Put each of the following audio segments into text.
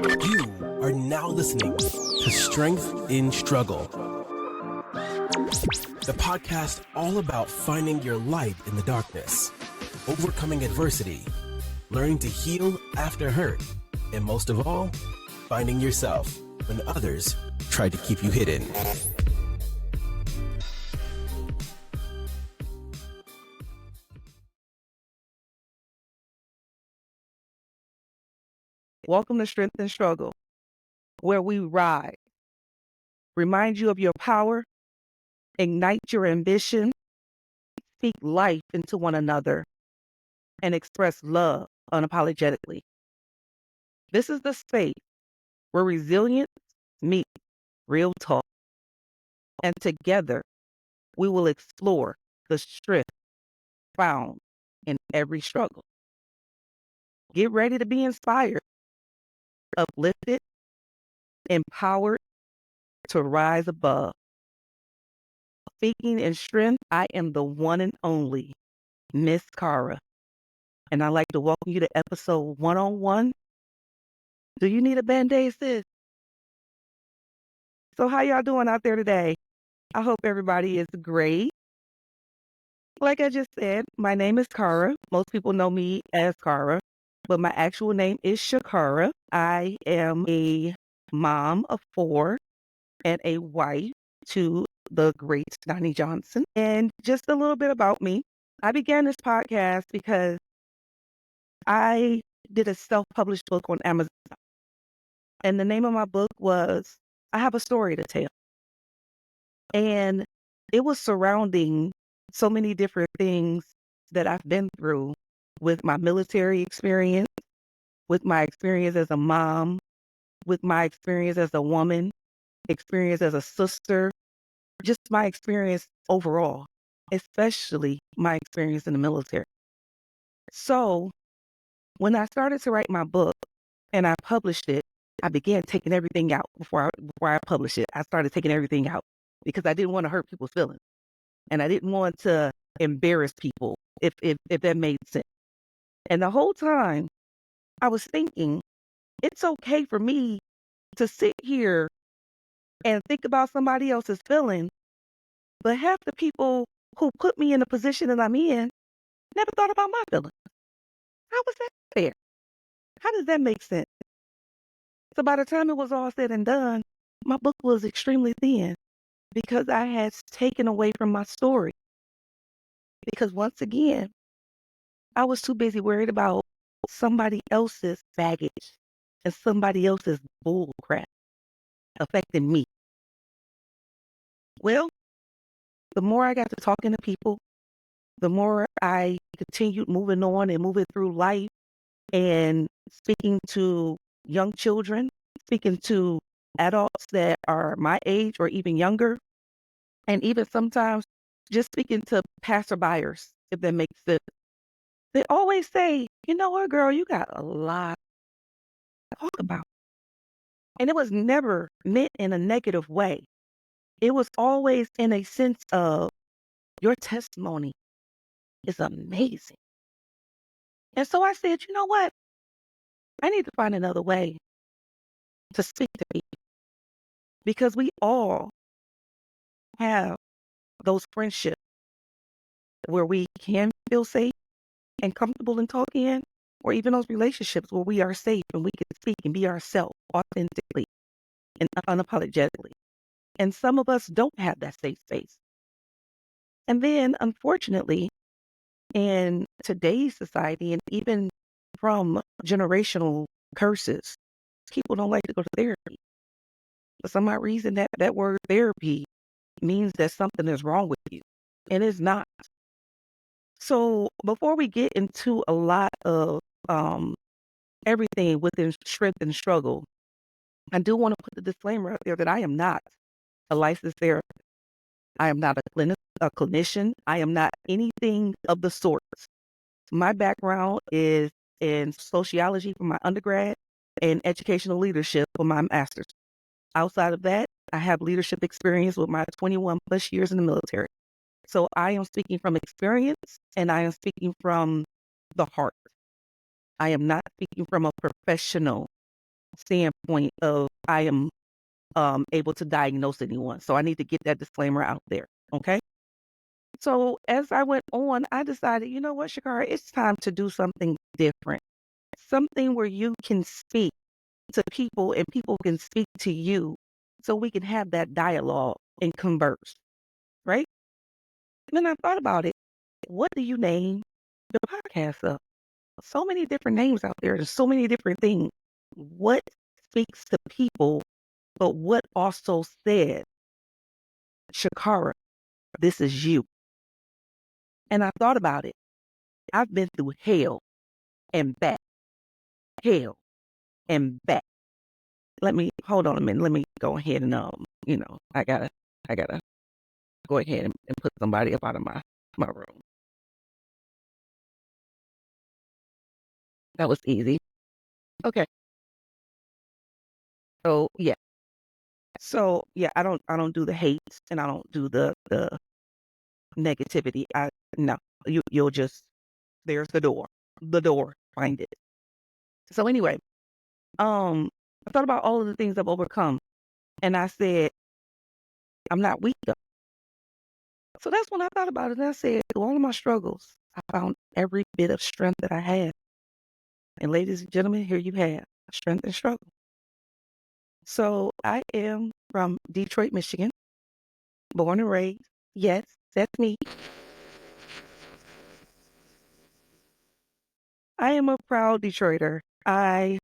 You are now listening to Strength in Struggle, the podcast all about finding your light in the darkness, overcoming adversity, learning to heal after hurt, and most of all, finding yourself when others try to keep you hidden. Welcome to Strength and Struggle, where we rise, remind you of your power, ignite your ambition, speak life into one another, and express love unapologetically. This is the space where resilience meets real talk, and together we will explore the strength found in every struggle. Get ready to be inspired, uplifted, empowered to rise above. Speaking in strength, I am the one and only Miss Cara, and I'd like to welcome you to episode 101. Do you need a Band-Aid, sis? So how y'all doing out there today? I hope everybody is great. Like I just said, my name is Cara. Most people know me as Cara, but my actual name is Shakara. I am a mom of 4 and a wife to the great Donnie Johnson. And just a little bit about me. I began this podcast because I did a self-published book on Amazon. And the name of my book was I Have a Story to Tell. And it was surrounding so many different things that I've been through with my military experience, with my experience as a mom, with my experience as a woman, experience as a sister, just my experience overall, especially my experience in the military. So when I started to write my book and I published it, I began taking everything out before I published it. I started taking everything out because I didn't want to hurt people's feelings. And I didn't want to embarrass people, if that made sense. And the whole time I was thinking, it's okay for me to sit here and think about somebody else's feelings, but half the people who put me in the position that I'm in never thought about my feelings. How was that fair? How does that make sense? So by the time it was all said and done, my book was extremely thin because I had taken away from my story. Because once again, I was too busy worried about somebody else's baggage and somebody else's bull crap affecting me. Well, the more I got to talking to people, the more I continued moving on and moving through life and speaking to young children, speaking to adults that are my age or even younger, and even sometimes just speaking to passerbyers, if that makes sense. They always say, you know what, girl, you got a lot to talk about. And it was never meant in a negative way. It was always in a sense of your testimony is amazing. And so I said, you know what? I need to find another way to speak to people because we all have those friendships where we can feel safe and comfortable in talking, or even those relationships where we are safe and we can speak and be ourselves authentically and unapologetically. And some of us don't have that safe space. And then, unfortunately, in today's society, and even from generational curses, people don't like to go to therapy. For some odd reason, that word therapy means that something is wrong with you, and it's not. So before we get into a lot of everything within strength and struggle, I do want to put the disclaimer out there that I am not a licensed therapist. I am not a clinician. I am not anything of the sort. My background is in sociology for my undergrad and educational leadership for my master's. Outside of that, I have leadership experience with my 21 plus years in the military. So I am speaking from experience and I am speaking from the heart. I am not speaking from a professional standpoint of I am able to diagnose anyone. So I need to get that disclaimer out there. Okay. So as I went on, I decided, you know what, Shakara, it's time to do something different, something where you can speak to people and people can speak to you so we can have that dialogue and converse, right? And then I thought about it. What do you name the podcast of? So many different names out there. There's so many different things. What speaks to people, but what also said, Shakara, this is you. And I thought about it. I've been through hell and back, hell and back. Let me hold on a minute. Let me go ahead and I gotta go ahead and put somebody up out of my room. That was easy. Okay. So yeah. So yeah, I don't do the hate and I don't do the negativity. No. You'll just there's the door. The door. Find it. So anyway, I thought about all of the things I've overcome and I said, I'm not weak though. So that's when I thought about it and I said, through all of my struggles, I found every bit of strength that I had. And ladies and gentlemen, here you have strength and struggle. So I am from Detroit, Michigan, born and raised. Yes, that's me. I am a proud Detroiter. I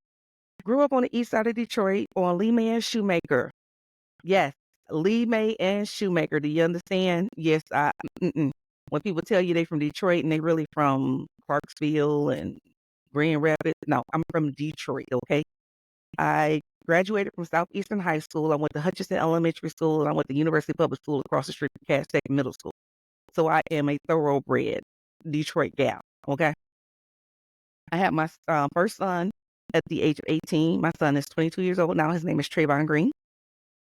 grew up on the east side of Detroit on Lee May and Shoemaker. Yes, Lee May and Shoemaker. Do you understand? Yes, when people tell you they from Detroit and they really from Clarksville and Grand Rapids, no, I'm from Detroit, okay? I graduated from Southeastern High School. I went to Hutchinson Elementary School, and I went to University Public School across the street from Cass Tech Middle School. So I am a thoroughbred Detroit gal, okay? I had my first son at the age of 18. My son is 22 years old now. His name is Trayvon Green.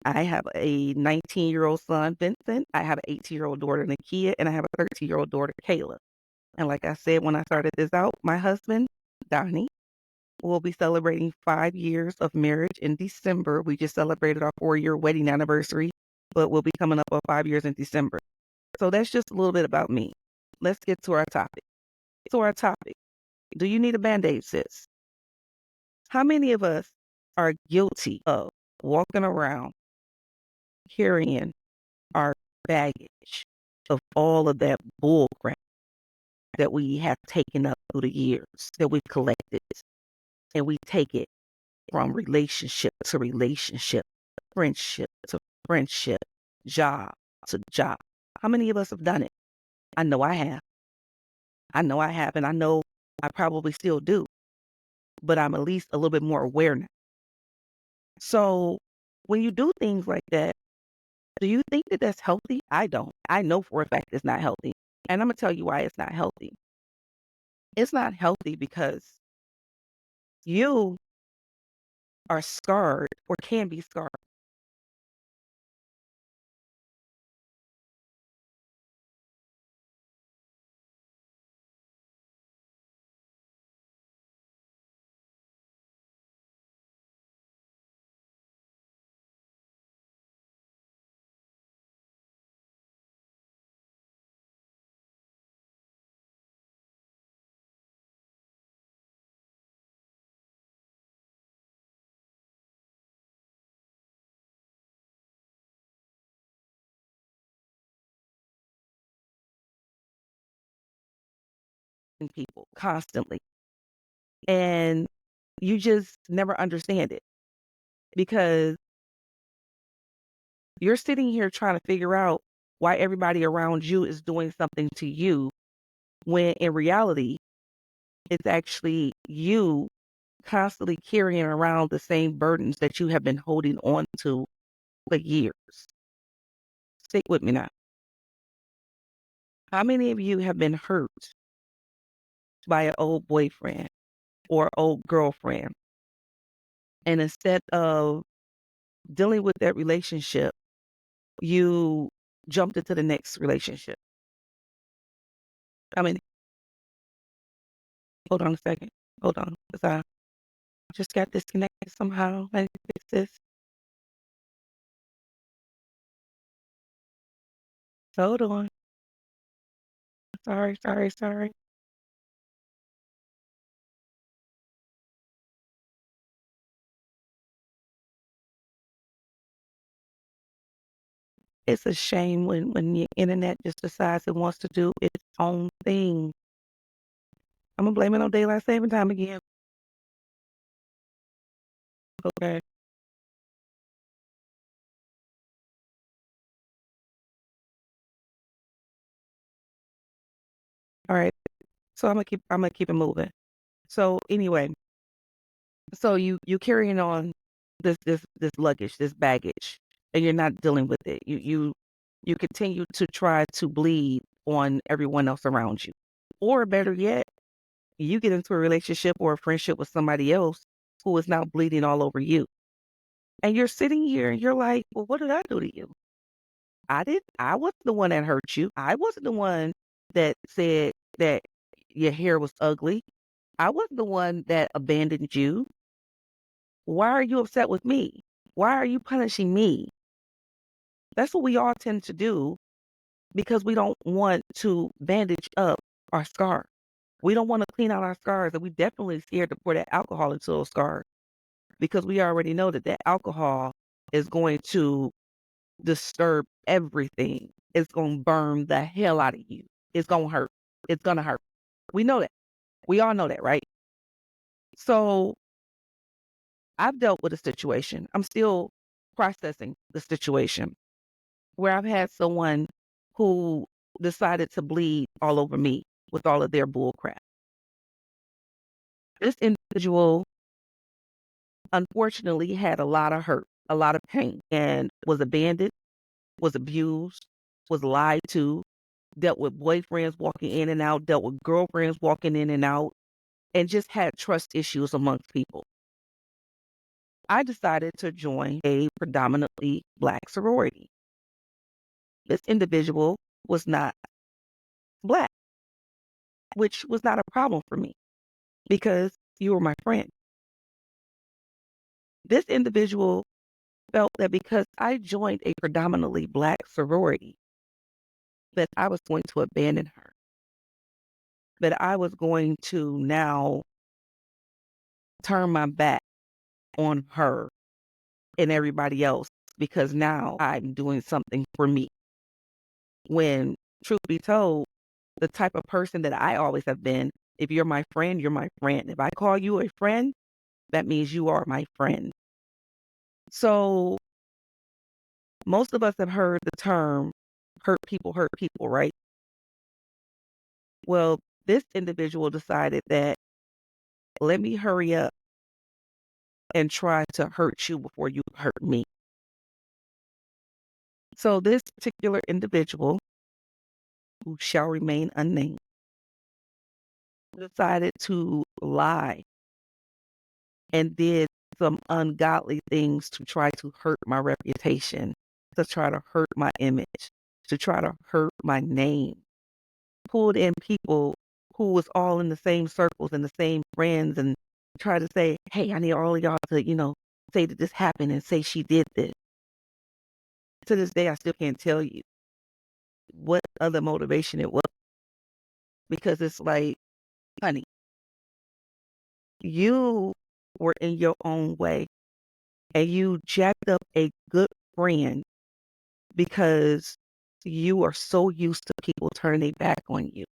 I have a 19-year-old son, Vincent. I have an 18-year-old daughter, Nakia, and I have a 13-year-old daughter, Kayla. And like I said, when I started this out, my husband, Donnie, will be celebrating 5 years of marriage in December. We just celebrated our 4-year wedding anniversary, but we'll be coming up on 5 years in December. So that's just a little bit about me. Let's get to our topic. Do you need a Band-Aid, sis? How many of us are guilty of walking around carrying our baggage of all of that bull crap that we have taken up through the years, that we've collected, and we take it from relationship to relationship, friendship to friendship, job to job? How many of us have done it? I know I have. And I know I probably still do, but I'm at least a little bit more aware now. So when you do things like that, do you think that that's healthy? I don't. I know for a fact it's not healthy. And I'm going to tell you why it's not healthy. It's not healthy because you are scarred or can be scarred. In people constantly. And you just never understand it because you're sitting here trying to figure out why everybody around you is doing something to you when in reality, it's actually you constantly carrying around the same burdens that you have been holding on to for years. Stick with me now. How many of you have been hurt by an old boyfriend or old girlfriend? And instead of dealing with that relationship, you jumped into the next relationship. I mean, hold on a second. Hold on. 'Cause Just got disconnected somehow. I need to fix this. Hold on. Sorry, sorry, sorry. It's a shame when your internet just decides it wants to do its own thing. I'm gonna blame it on daylight saving time again. Okay. All right. So I'm gonna keep it moving. So anyway, so you carrying on this luggage, this baggage, and you're not dealing with it. You continue to try to bleed on everyone else around you. Or better yet, you get into a relationship or a friendship with somebody else who is now bleeding all over you. And you're sitting here and you're like, well, what did I do to you? I wasn't the one that hurt you. I wasn't the one that said that your hair was ugly. I wasn't the one that abandoned you. Why are you upset with me? Why are you punishing me? That's what we all tend to do because we don't want to bandage up our scars. We don't want to clean out our scars, and we definitely scared to pour that alcohol into those scars because we already know that that alcohol is going to disturb everything. It's going to burn the hell out of you. It's going to hurt. It's going to hurt. We know that. We all know that, right? So I've dealt with a situation. I'm still processing the situation where I've had someone who decided to bleed all over me with all of their bull crap. This individual unfortunately had a lot of hurt, a lot of pain, and was abandoned, was abused, was lied to, dealt with boyfriends walking in and out, dealt with girlfriends walking in and out, and just had trust issues amongst people. I decided to join a predominantly Black sorority. This individual was not Black, which was not a problem for me because you were my friend. This individual felt that because I joined a predominantly Black sorority, that I was going to abandon her, that I was going to now turn my back on her and everybody else because now I'm doing something for me. When, truth be told, the type of person that I always have been, if you're my friend, you're my friend. If I call you a friend, that means you are my friend. So most of us have heard the term hurt people, right? Well, this individual decided that let me hurry up and try to hurt you before you hurt me. So this particular individual, who shall remain unnamed, decided to lie and did some ungodly things to try to hurt my reputation, to try to hurt my image, to try to hurt my name. Pulled in people who was all in the same circles and the same friends and try to say, hey, I need all of y'all to, say that this happened and say she did this. To this day, I still can't tell you what other motivation it was because it's like, honey, you were in your own way and you jacked up a good friend because you are so used to people turning their back on you.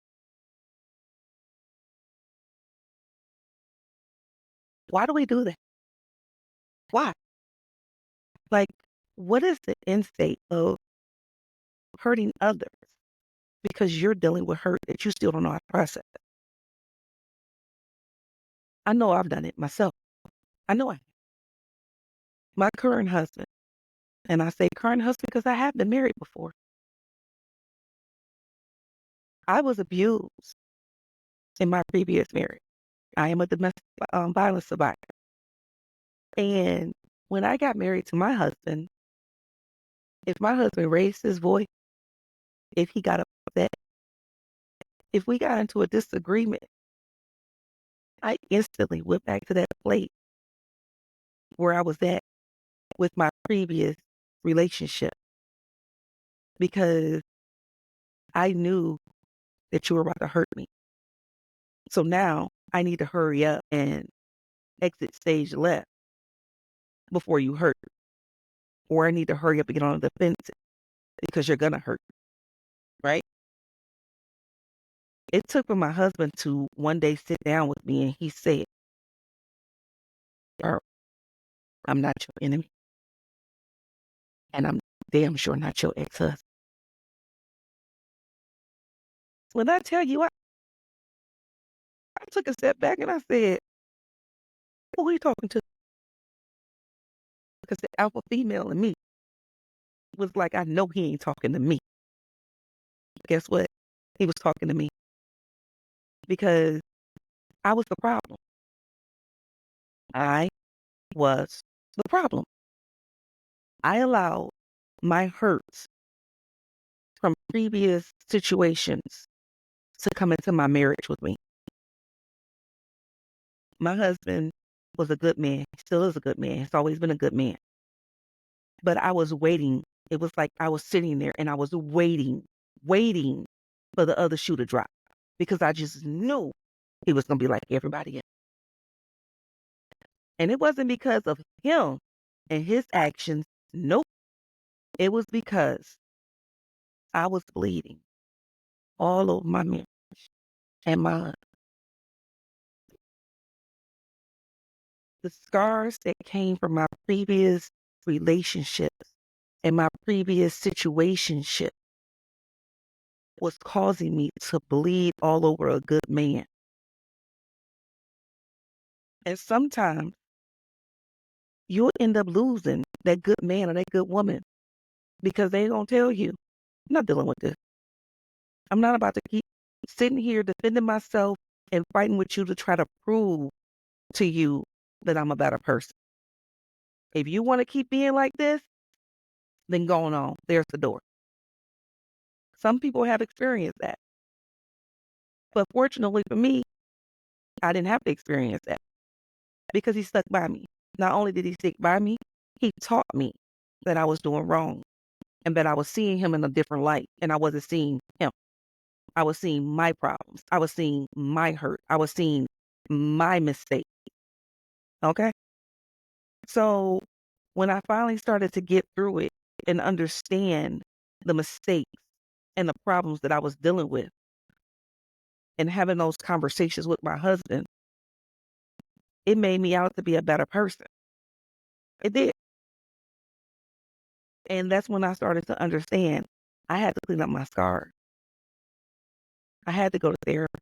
Why do we do that? Why? Like, what is the end state of hurting others because you're dealing with hurt that you still don't know how to process? I know I've done it myself. I know I have. My current husband, and I say current husband because I have been married before. I was abused in my previous marriage. I am a domestic violence survivor. And when I got married to my husband, if my husband raised his voice, if he got upset, if we got into a disagreement, I instantly went back to that plate where I was at with my previous relationship because I knew that you were about to hurt me. So now I need to hurry up and exit stage left before you hurt. Or I need to hurry up and get on the defensive because you're going to hurt, right? It took for my husband to one day sit down with me and he said, "Earl, I'm not your enemy. And I'm damn sure not your ex-husband." When I tell you, I took a step back and I said, "Who are you talking to?" Because the alpha female in me was like, I know he ain't talking to me. Guess what? He was talking to me because I was the problem. I was the problem. I allowed my hurts from previous situations to come into my marriage with me. My husband was a good man. He still is a good man. He's always been a good man. But I was waiting. It was like I was sitting there and I was waiting for the other shoe to drop because I just knew he was going to be like everybody else. And it wasn't because of him and his actions. Nope. It was because I was bleeding all over my marriage and my the scars that came from my previous relationships and my previous situationship was causing me to bleed all over a good man. And sometimes you'll end up losing that good man or that good woman because they don't tell you, I'm not dealing with this. I'm not about to keep sitting here defending myself and fighting with you to try to prove to you that I'm a better person. If you want to keep being like this, then go on. There's the door. Some people have experienced that. But fortunately for me, I didn't have to experience that because he stuck by me. Not only did he stick by me, he taught me that I was doing wrong and that I was seeing him in a different light and I wasn't seeing him. I was seeing my problems. I was seeing my hurt. I was seeing my mistake. Okay? So when I finally started to get through it and understand the mistakes and the problems that I was dealing with and having those conversations with my husband, it made me out to be a better person. It did. And that's when I started to understand I had to clean up my scars. I had to go to therapy.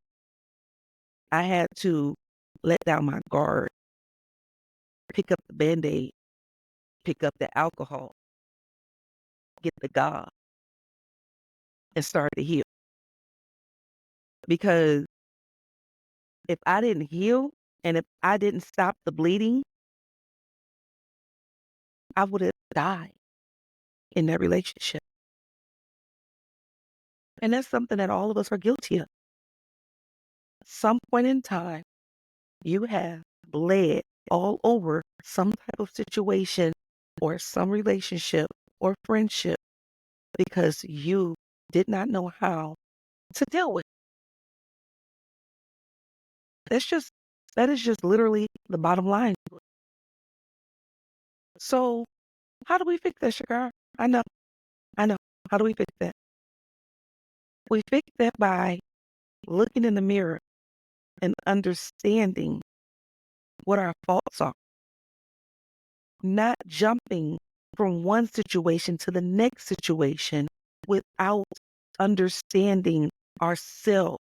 I had to let down my guard, pick up the Band-Aid, pick up the alcohol, get the God, and start to heal. Because if I didn't heal and if I didn't stop the bleeding, I would have died in that relationship. And that's something that all of us are guilty of. Some point in time, you have bled all over some type of situation or some relationship or friendship because you did not know how to deal with it. That is just literally the bottom line. So how do we fix that, Shakar? I know. How do we fix that? We fix that by looking in the mirror and understanding what our faults are, not jumping from one situation to the next situation without understanding ourselves.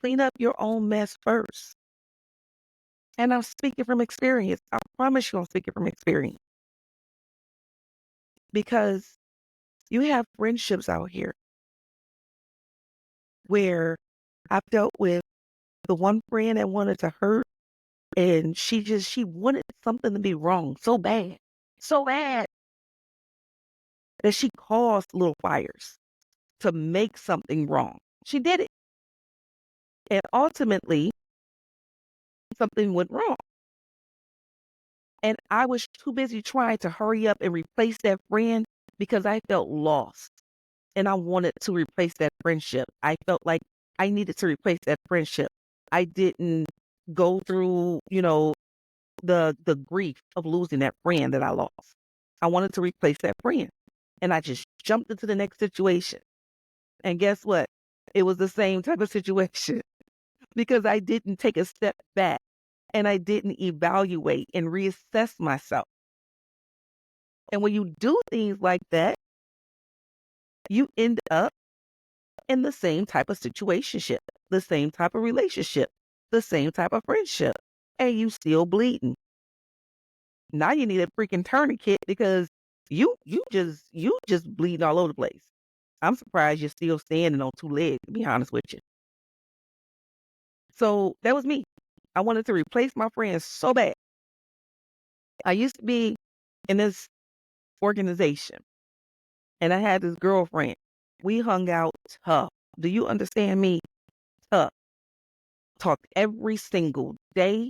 Clean up your own mess first. And I'm speaking from experience. I promise you I'm speaking from experience. Because you have friendships out here where I've dealt with the one friend that wanted to hurt and she wanted something to be wrong so bad that she caused little fires to make something wrong. She did it. And ultimately, something went wrong. And I was too busy trying to hurry up and replace that friend because I felt lost and I wanted to replace that friendship. I felt like I needed to replace that friendship. I didn't go through, the grief of losing that friend that I lost. I wanted to replace that friend. And I just jumped into the next situation. And guess what? It was the same type of situation because I didn't take a step back and I didn't evaluate and reassess myself. And when you do things like that, you end up in the same type of situationship, the same type of relationship, the same type of friendship, and you still bleeding. Now you need a freaking tourniquet because you just bleeding all over the place. I'm surprised you're still standing on two legs, to be honest with you. So that was me. I wanted to replace my friends so bad. I used to be in this organization and I had this girlfriend. We hung out tough. Do you understand me? Tough. Talked every single day.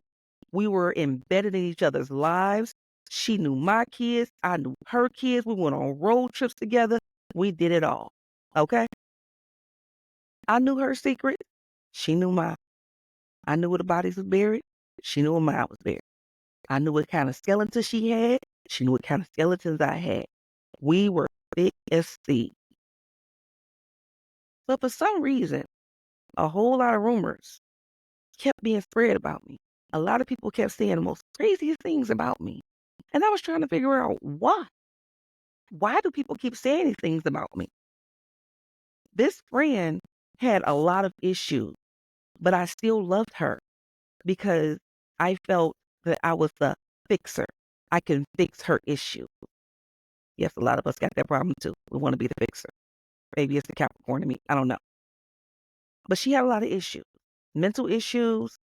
We were embedded in each other's lives. She knew my kids. I knew her kids. We went on road trips together. We did it all. Okay? I knew her secret. She knew mine. I knew where the bodies was buried. She knew where mine was buried. I knew what kind of skeletons she had. She knew what kind of skeletons I had. We were thick as thieves. But for some reason, a whole lot of rumors kept being spread about me. A lot of people kept saying the most craziest things about me. And I was trying to figure out why. Why do people keep saying these things about me? This friend had a lot of issues, but I still loved her because I felt that I was the fixer. I can fix her issue. Yes, a lot of us got that problem too. We want to be the fixer. Maybe it's the Capricorn in me. I don't know. But she had a lot of issues, mental issues,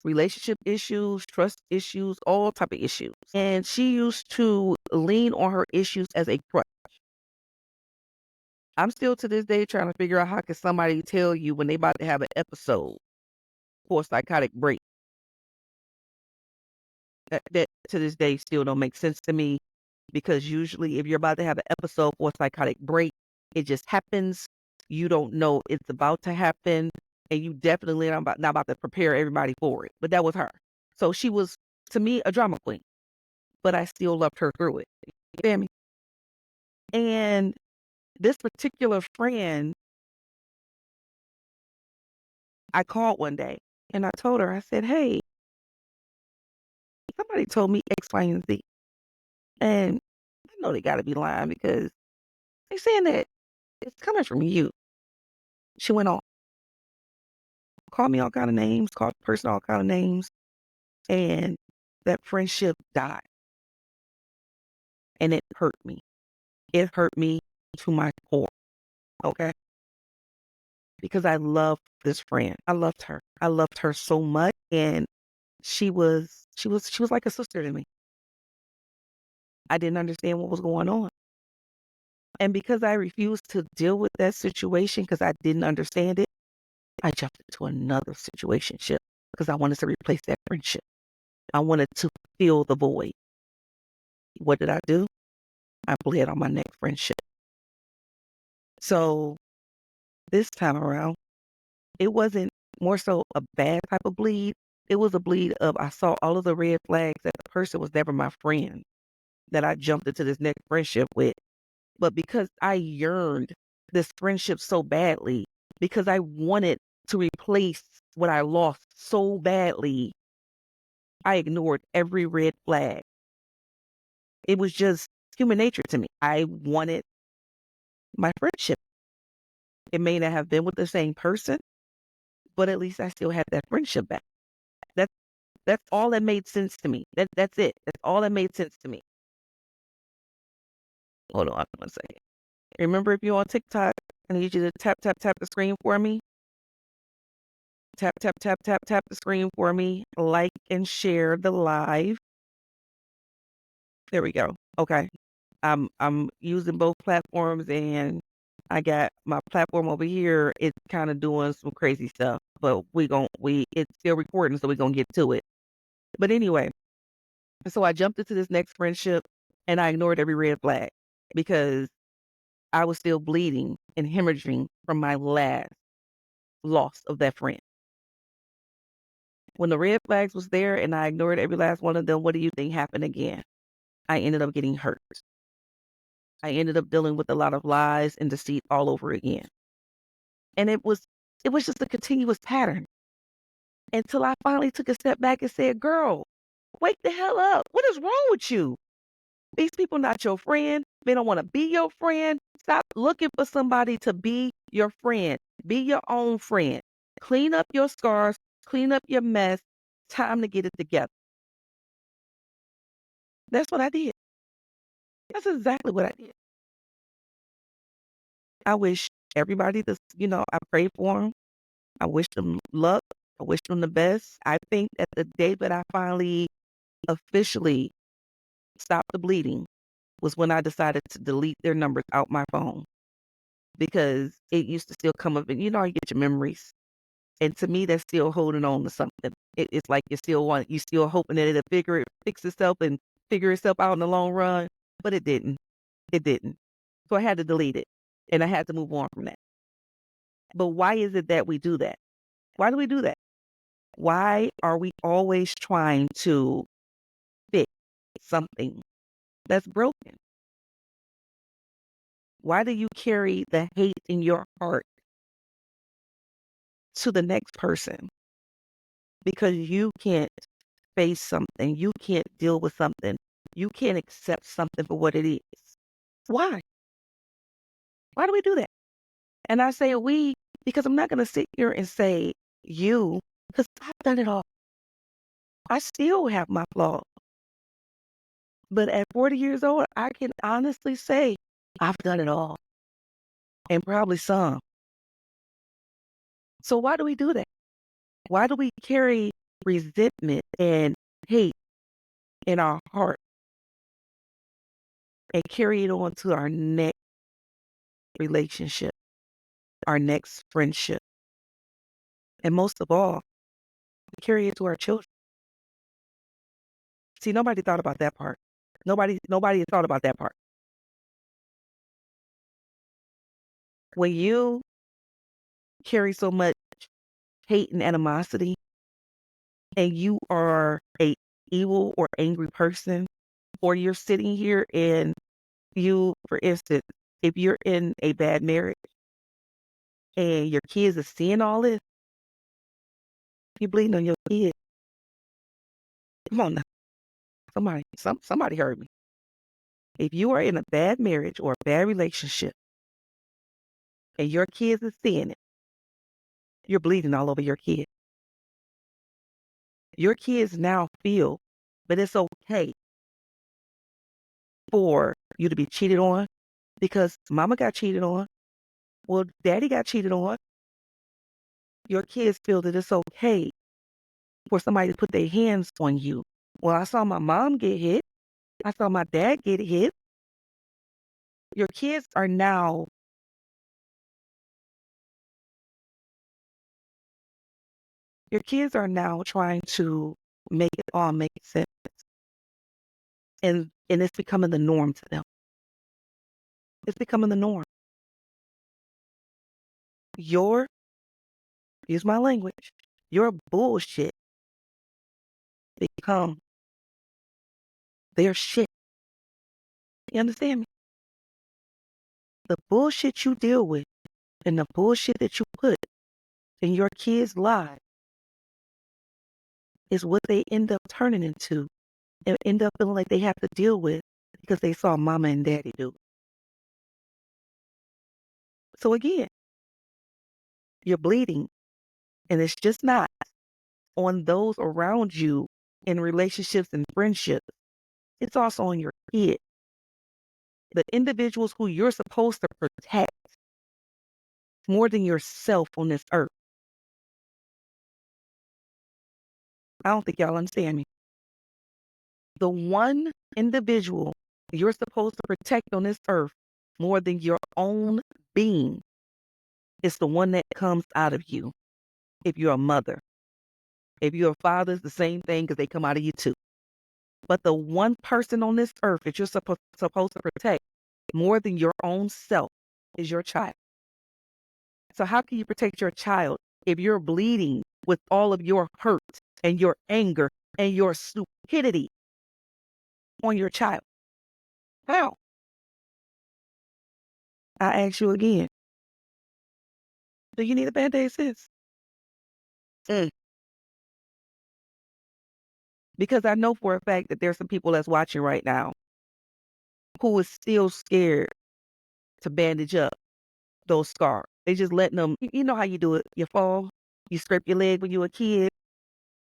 relationship issues, trust issues, all type of issues. And she used to lean on her issues as a crutch. I'm still to this day trying to figure out how can somebody tell you when they about to have an episode for a psychotic break. That to this day still don't make sense to me because usually if you're about to have an episode for a psychotic break, it just happens. You don't know it's about to happen, and you definitely are not about to prepare everybody for it. But that was her. So she was, to me, a drama queen, but I still loved her through it. You feel me? And this particular friend, I called one day and I told her, I said, hey, somebody told me X, Y, and Z. And I know they got to be lying because they're saying that it's coming from you. She went on, called me all kind of names, called the person all kind of names, and that friendship died. And it hurt me. It hurt me to my core. Okay. Because I loved this friend. I loved her. I loved her so much. And she was like a sister to me. I didn't understand what was going on. And because I refused to deal with that situation because I didn't understand it, I jumped into another situationship because I wanted to replace that friendship. I wanted to fill the void. What did I do? I bled on my next friendship. So this time around, it wasn't more so a bad type of bleed. It was a bleed of I saw all of the red flags that the person was never my friend that I jumped into this next friendship with. But because I yearned this friendship so badly, because I wanted to replace what I lost so badly, I ignored every red flag. It was just human nature to me. I wanted my friendship. It may not have been with the same person, but at least I still had that friendship back. That's that's all that made sense to me. That's it. That's all that made sense to me. Hold on one second. Remember, if you're on TikTok, I need you to tap, tap, tap the screen for me. Tap, tap, tap, tap, tap the screen for me. Like and share the live. There we go. Okay. I'm using both platforms and I got my platform over here. It's kind of doing some crazy stuff, but it's still recording, so we're gonna get to it. But anyway, And so I jumped into this next friendship and I ignored every red flag because I was still bleeding and hemorrhaging from my last loss of that friend. When the red flags was there and I ignored every last one of them, what do you think happened again? I ended up getting hurt. I ended up dealing with a lot of lies and deceit all over again. And it was just a continuous pattern until I finally took a step back and said, "Girl, wake the hell up. What is wrong with you? These people not your friend. They don't want to be your friend. Stop looking for somebody to be your friend. Be your own friend. Clean up your scars, clean up your mess. Time to get it together." That's what I did. That's exactly what I did. I wish everybody I pray for them. I wish them luck. I wish them the best. I think that the day that I finally officially stopped the bleeding was when I decided to delete their numbers out my phone because it used to still come up and you get your memories. And to me, that's still holding on to something. It's like you still hoping that fix itself and figure itself out in the long run, but it didn't. It didn't. So I had to delete it and I had to move on from that. But why is it that we do that? Why do we do that? Why are we always trying to fix something that's broken? Why do you carry the hate in your heart to the next person? Because you can't face something, you can't deal with something, you can't accept something for what it is. Why? Why do we do that? And I say we because I'm not going to sit here and say you because I've done it all. I still have my flaws. But at 40 years old, I can honestly say I've done it all and probably some. So why do we do that? Why do we carry resentment and hate in our heart and carry it on to our next relationship, our next friendship? And most of all, we carry it to our children. See, nobody thought about that part. Nobody thought about that part. When you carry so much hate and animosity and you are a evil or angry person, or you're sitting here and for instance, if you're in a bad marriage and your kids are seeing all this, you're bleeding on your kids. Come on now. Somebody heard me. If you are in a bad marriage or a bad relationship and your kids are seeing it, you're bleeding all over your kids. Your kids now feel that it's okay for you to be cheated on because mama got cheated on. Well, daddy got cheated on. Your kids feel that it's okay for somebody to put their hands on you. Well, I saw my mom get hit. I saw my dad get hit. Your kids are now trying to make it all make sense. And it's becoming the norm to them. It's becoming the norm. Use my language, your bullshit become their shit. You understand me? The bullshit you deal with and the bullshit that you put in your kids' lives is what they end up turning into and end up feeling like they have to deal with because they saw mama and daddy do it. So again, you're bleeding, and it's just not on those around you in relationships and friendships. It's also on your kids, the individuals who you're supposed to protect more than yourself on this earth. I don't think y'all understand me. The one individual you're supposed to protect on this earth more than your own being is the one that comes out of you. If you're a mother, if you're a father, it's the same thing because they come out of you too. But the one person on this earth that you're supposed to protect more than your own self is your child. So how can you protect your child if you're bleeding with all of your hurt and your anger and your stupidity on your child? How? I ask you again, do you need a Band-Aid, sis? Because I know for a fact that there's some people that's watching right now who is still scared to bandage up those scars. They just letting them, you know how you do it. You fall, you scrape your leg when you were a kid,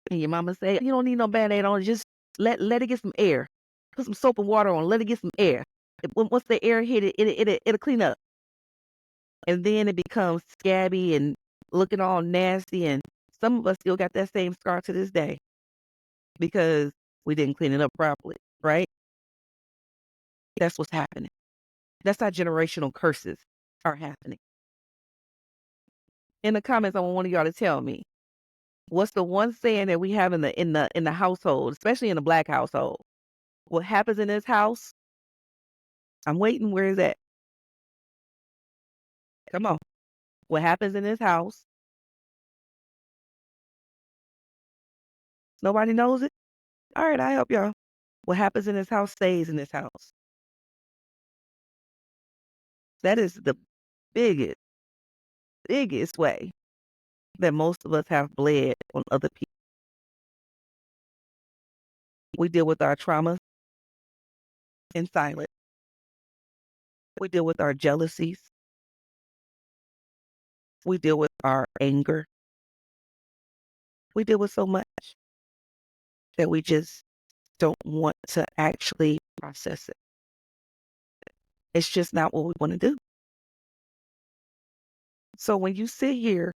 and your mama say, you don't need no Band-Aid on it, just let it get some air. Put some soap and water on, let it get some air. Once the air hit it, it'll clean up. And then it becomes scabby and looking all nasty, and some of us still got that same scar to this day because we didn't clean it up properly, right? That's what's happening. That's how generational curses are happening. In the comments, I want one of y'all to tell me, what's the one saying that we have in the household, especially in the Black household? What happens in this house? I'm waiting. Where is that? Come on. What happens in this house? Nobody knows it? All right, I help y'all. What happens in this house stays in this house. That is the biggest, biggest way that most of us have bled on other people. We deal with our traumas in silence. We deal with our jealousies. We deal with our anger. We deal with so much that we just don't want to actually process it. It's just not what we want to do. So when you sit here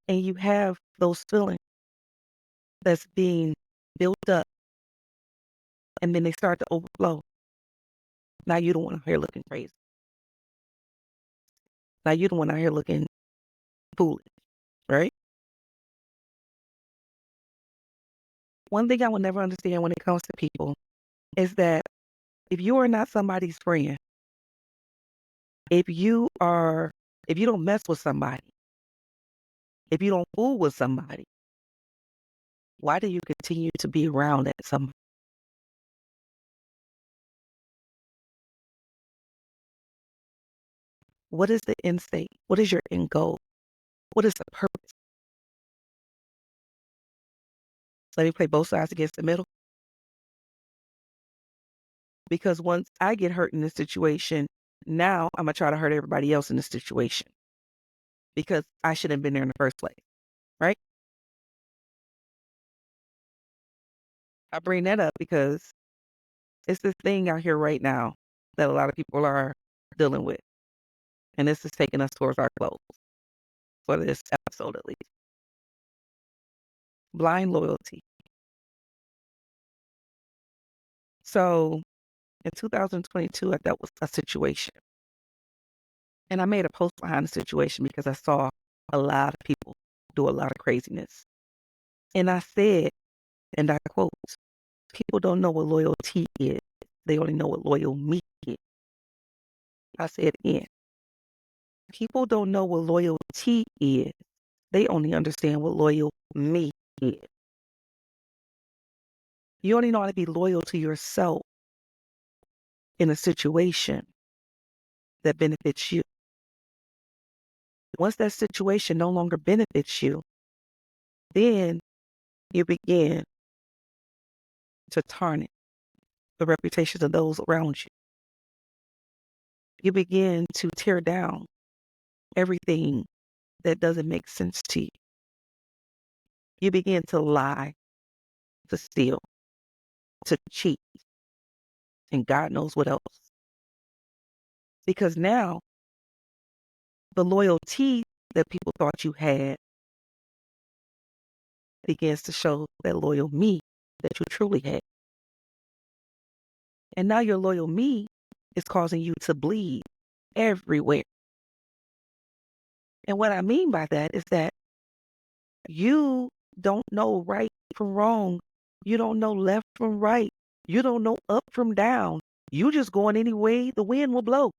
and you have those feelings that's being built up and then they start to overflow, now you don't want to hear looking crazy. Now you don't want to hear looking foolish, right? One thing I will never understand when it comes to people is that if you are not somebody's friend, if you don't mess with somebody, if you don't fool with somebody, why do you continue to be around that somebody? What is the end state? What is your end goal? What is the purpose? Let me play both sides against the middle. Because once I get hurt in this situation, now I'm going to try to hurt everybody else in this situation. Because I shouldn't have been there in the first place, right? I bring that up because it's this thing out here right now that a lot of people are dealing with. And this is taking us towards our close for this episode at least. Blind loyalty. So in 2022, I dealt with a situation. And I made a post behind the situation because I saw a lot of people do a lot of craziness. And I said, and I quote, people don't know what loyalty is. They only know what loyal me is. I said again, people don't know what loyalty is. They only understand what loyal me is. You only know how to be loyal to yourself in a situation that benefits you. Once that situation no longer benefits you, then you begin to tarnish the reputations of those around you. You begin to tear down everything that doesn't make sense to you. You begin to lie, to steal, to cheat, and God knows what else. Because now, the loyalty that people thought you had begins to show that loyal me that you truly had. And now your loyal me is causing you to bleed everywhere. And what I mean by that is that you don't know right from wrong You don't know left from right. You don't know up from down. You just going any way the wind will blow.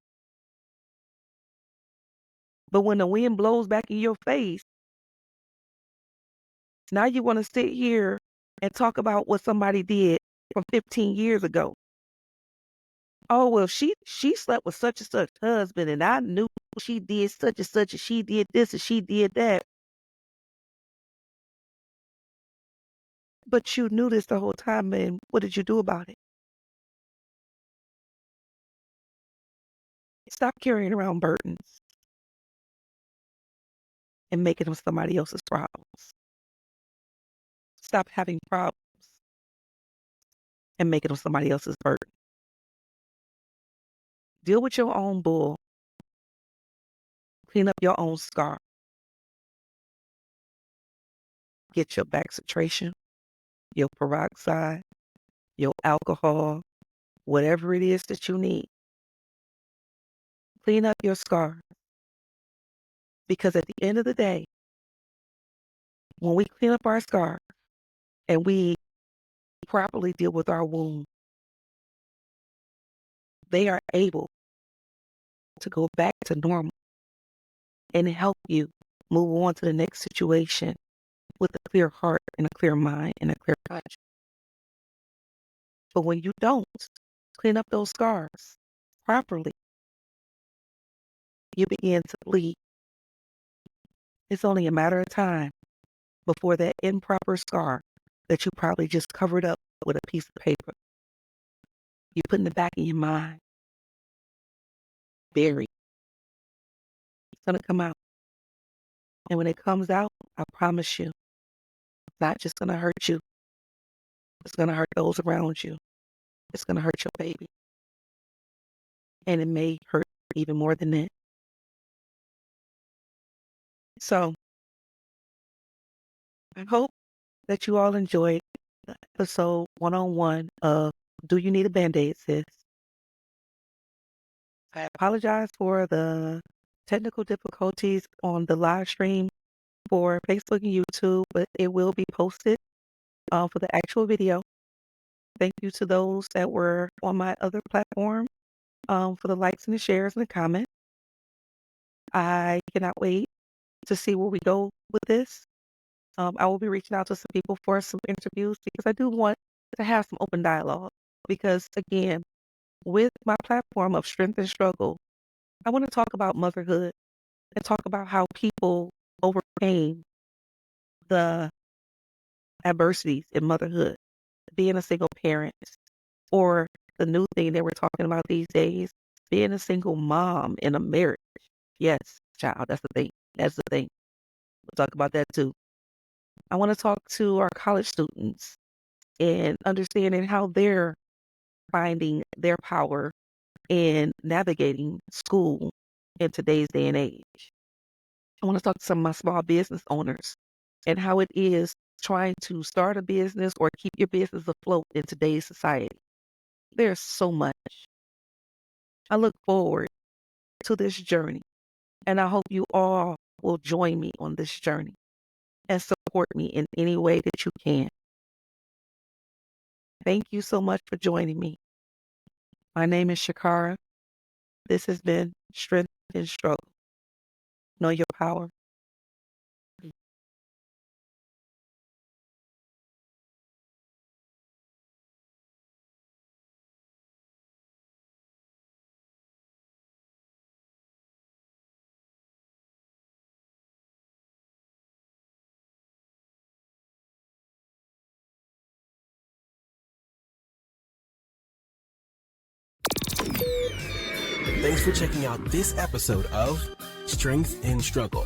But when the wind blows back in your face, now you want to sit here and talk about what somebody did from 15 years ago. Oh, well, she slept with such and such husband, and I knew she did such and such, and she did this and she did that. But you knew this the whole time, and what did you do about it? Stop carrying around burdens and making them somebody else's problems. Stop having problems and making them somebody else's burden. Deal with your own bull. Clean up your own scar. Get your Baxitration, your peroxide, your alcohol, whatever it is that you need. Clean up your scar. Because at the end of the day, when we clean up our scar and we properly deal with our wound, they are able to go back to normal and help you move on to the next situation with a clear heart and a clear mind and a clear conscience. But when you don't clean up those scars properly, you begin to bleed. It's only a matter of time before that improper scar that you probably just covered up with a piece of paper, you put in the back of your mind, buried. It's going to come out. And when it comes out, I promise you, it's not just going to hurt you. It's going to hurt those around you. It's going to hurt your baby. And it may hurt even more than that. So, I hope that you all enjoyed episode 101 of Do You Need a Band-Aid, Sis? I apologize for the technical difficulties on the live stream for Facebook and YouTube, but it will be posted for the actual video. Thank you to those that were on my other platform for the likes and the shares and the comments. I cannot wait to see where we go with this. I will be reaching out to some people for some interviews because I do want to have some open dialogue. Because again, with my platform of Strength and Struggle, I want to talk about motherhood and talk about how people overcame the adversities in motherhood, being a single parent, or the new thing that we're talking about these days, being a single mom in a marriage. Yes, child, that's the thing. That's the thing. We'll talk about that too. I want to talk to our college students and understanding how they're finding their power in navigating school in today's day and age. I want to talk to some of my small business owners and how it is trying to start a business or keep your business afloat in today's society. There's so much. I look forward to this journey, and I hope you all will join me on this journey and support me in any way that you can. Thank you so much for joining me. My name is Shakara. This has been Strength and Struggle. Know your power. Thanks for checking out this episode of Strength and Struggle.